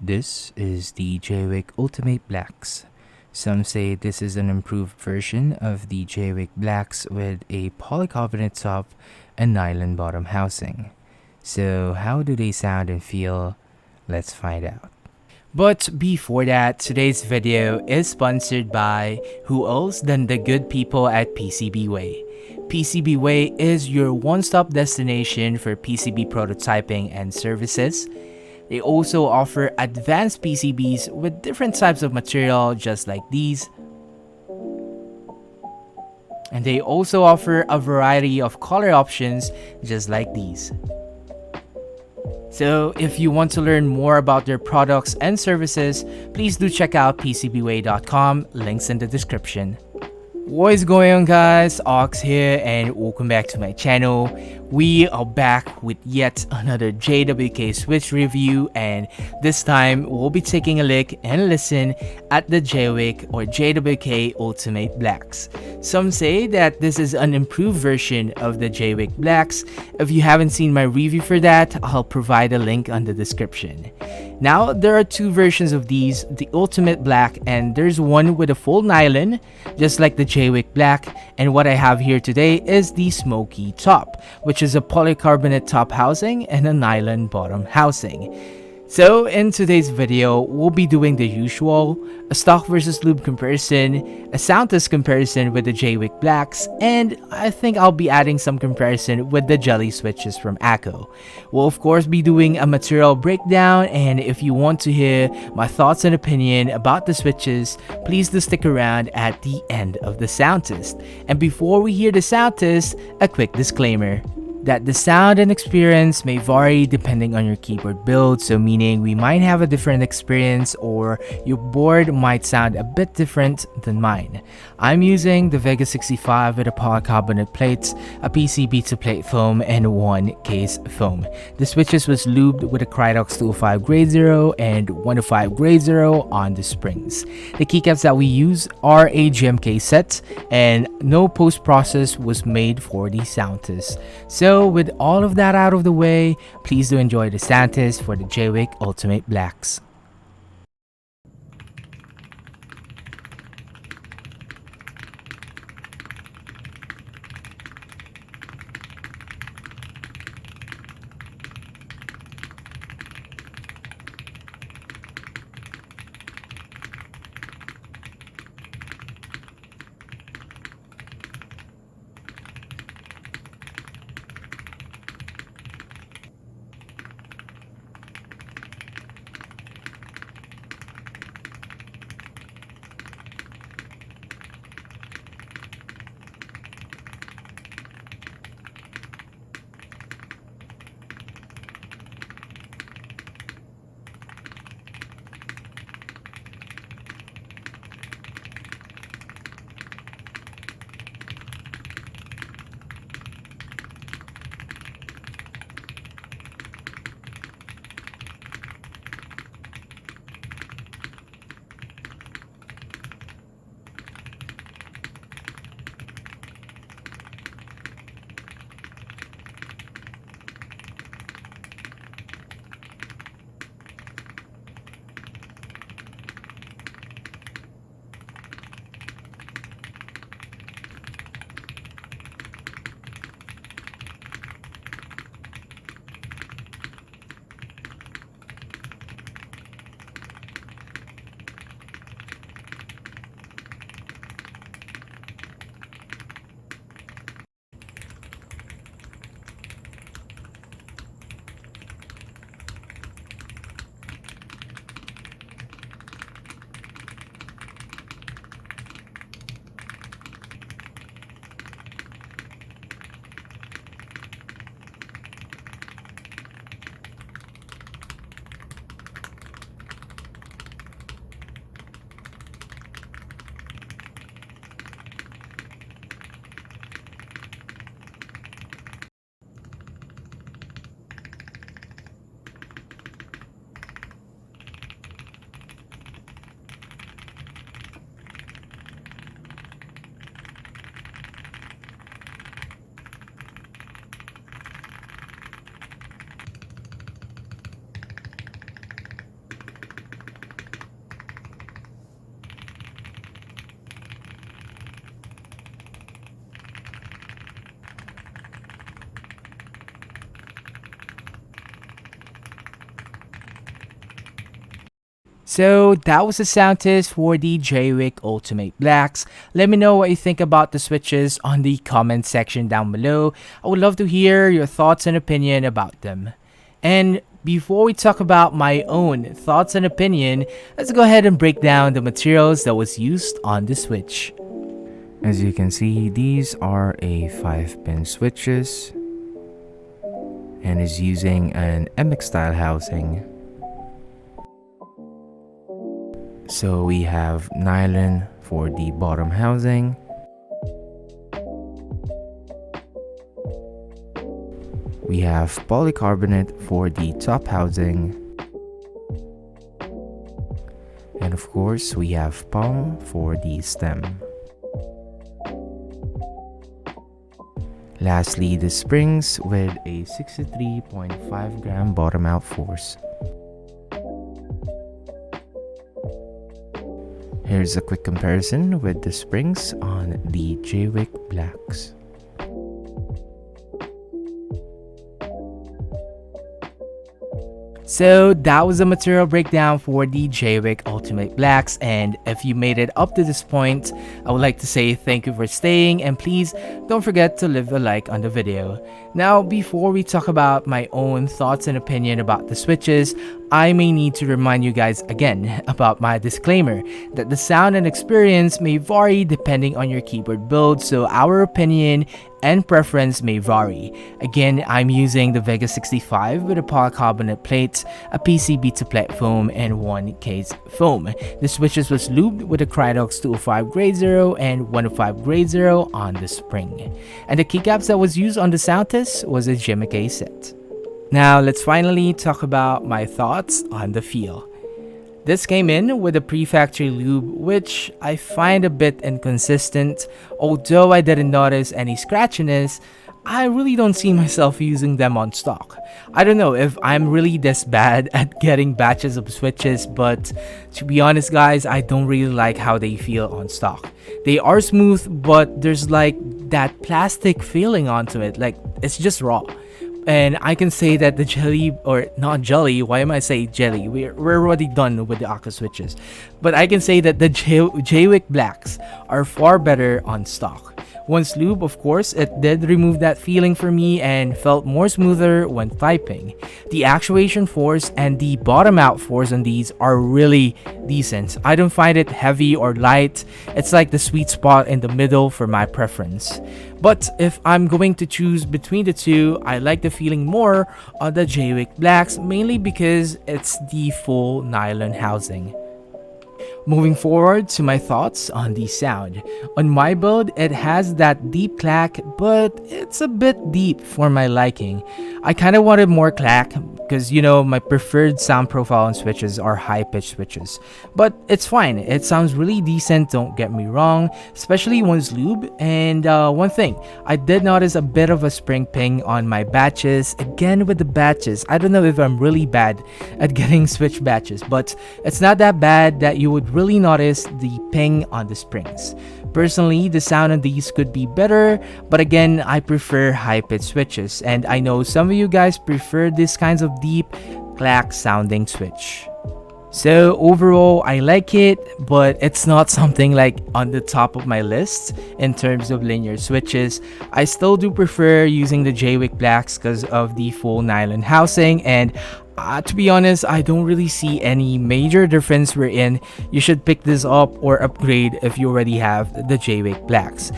This is the Jwick Ultimate Blacks. Some say this is an improved version of the Jwick Blacks with a polycarbonate top and nylon bottom housing. So how do they sound and feel? Let's find out. But before that, today's video is sponsored by who else than the good people at PCBWay. PCBWay is your one-stop destination for PCB prototyping and services. They also offer advanced PCBs with different types of material just like these. And they also offer a variety of color options just like these. So if you want to learn more about their products and services, please do check out pcbway.com, links in the description. What is going on, guys? Ox here and welcome back to my channel. We are back with yet another JWK switch review, and this time we'll be taking a look and listen at the Jwick or JWK Ultimate Blacks. Some say that this is an improved version of the Jwick Blacks. If you haven't seen my review for that, I'll provide a link on the description. Now, there are two versions of these, the Ultimate Black, and there's one with a full nylon, just like the Jwick Black, and what I have here today is the Smoky Top, which is a polycarbonate top housing and a nylon bottom housing. So in today's video, we'll be doing the usual, a stock versus lube comparison, a Soundtest comparison with the Jwick Blacks, and I think I'll be adding some comparison with the jelly switches from Akko. We'll of course be doing a material breakdown, and if you want to hear my thoughts and opinion about the switches, please do stick around at the end of the sound test. And before we hear the sound test, a quick disclaimer that the sound and experience may vary depending on your keyboard build, so meaning we might have a different experience or your board might sound a bit different than mine. I'm using the Vega 65 with a polycarbonate plates, a PCB to plate foam, and one case foam. The switches was lubed with a Krydox 205 grade 0 and 105 grade 0 on the springs. The keycaps that we use are a GMK set, and no post-process was made for the sound test. So with all of that out of the way, please do enjoy the sound test for the Jwick Ultimate Blacks. So that was a sound test for the Jwick Ultimate Blacks. Let me know what you think about the switches on the comment section down below. I would love to hear your thoughts and opinion about them. And before we talk about my own thoughts and opinion, let's go ahead and break down the materials that was used on the switch. As you can see, these are a 5-pin switches and is using an MX style housing. So we have nylon for the bottom housing, we have polycarbonate for the top housing, and of course we have POM for the stem. Lastly, the springs with a 63.5 gram bottom out force. Here's a quick comparison with the springs on the Jwick Blacks. So that was a material breakdown for the Jwick Ultimate Blacks, and if you made it up to this point, I would like to say thank you for staying, and please don't forget to leave a like on the video. Now, before we talk about my own thoughts and opinion about the switches, I may need to remind you guys again about my disclaimer that the sound and experience may vary depending on your keyboard build, so our opinion and preference may vary. Again, I'm using the Vega 65 with a polycarbonate plate, a PCB to plate foam, and one case foam. The switches was lubed with a Krydox 205 grade 0 and 105 grade 0 on the spring. And the keycaps that was used on the Soundtest was a GMK set. Now let's finally talk about my thoughts on the feel. This came in with a pre-factory lube, which I find a bit inconsistent. Although I didn't notice any scratchiness, I really don't see myself using them on stock. I don't know if I'm really this bad at getting batches of switches, but to be honest guys, I don't really like how they feel on stock. They are smooth, but there's like that plastic feeling onto it, like it's just raw. And I can say that the jelly, or not jelly, why am I saying jelly? We're already done with the Akko switches. But I can say that the Jwick Blacks are far better on stock. Once lube, of course, it did remove that feeling for me and felt more smoother when typing. The actuation force and the bottom out force on these are really decent. I don't find it heavy or light. It's like the sweet spot in the middle for my preference. But if I'm going to choose between the two, I like the feeling more on the Jwick Blacks, mainly because it's the full nylon housing. Moving forward to my thoughts on the sound. On my build, it has that deep clack, but it's a bit deep for my liking. I kind of wanted more clack because, you know, my preferred sound profile on switches are high-pitched switches. But it's fine, it sounds really decent, don't get me wrong, especially once lube. And one thing, I did notice a bit of a spring ping on my batches. Again with the batches, I don't know if I'm really bad at getting switch batches, but it's not that bad that you would really notice the ping on the springs. Personally, the sound on these could be better, but again, I prefer high-pitched switches, and I know some of you guys prefer these kinds of deep clack sounding switch. So overall, I like it, but it's not something like on the top of my list in terms of linear switches. I still do prefer using the Jwick Blacks because of the full nylon housing, and to be honest, I don't really see any major difference wherein you should pick this up or upgrade if you already have the Jwick Blacks.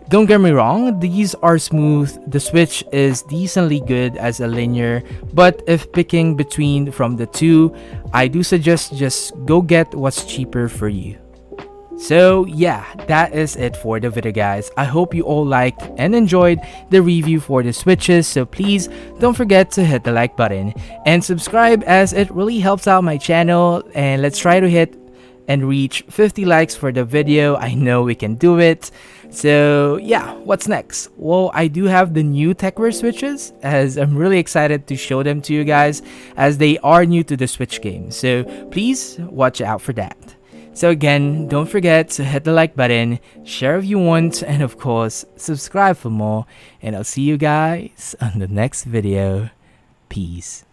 Don't get me wrong, these are smooth, the switch is decently good as a linear, but if picking between from the two, I do suggest just go get what's cheaper for you. So yeah, that is it for the video guys. I hope you all liked and enjoyed the review for the switches, so please don't forget to hit the like button and subscribe as it really helps out my channel, and let's try to hit and reach 50 likes for the video. I know we can do it. So yeah, what's next? Well, I do have the new TechWare switches, as I'm really excited to show them to you guys as they are new to the Switch game, so please watch out for that. So again, don't forget to hit the like button, share if you want, and of course, subscribe for more. And I'll see you guys on the next video. Peace.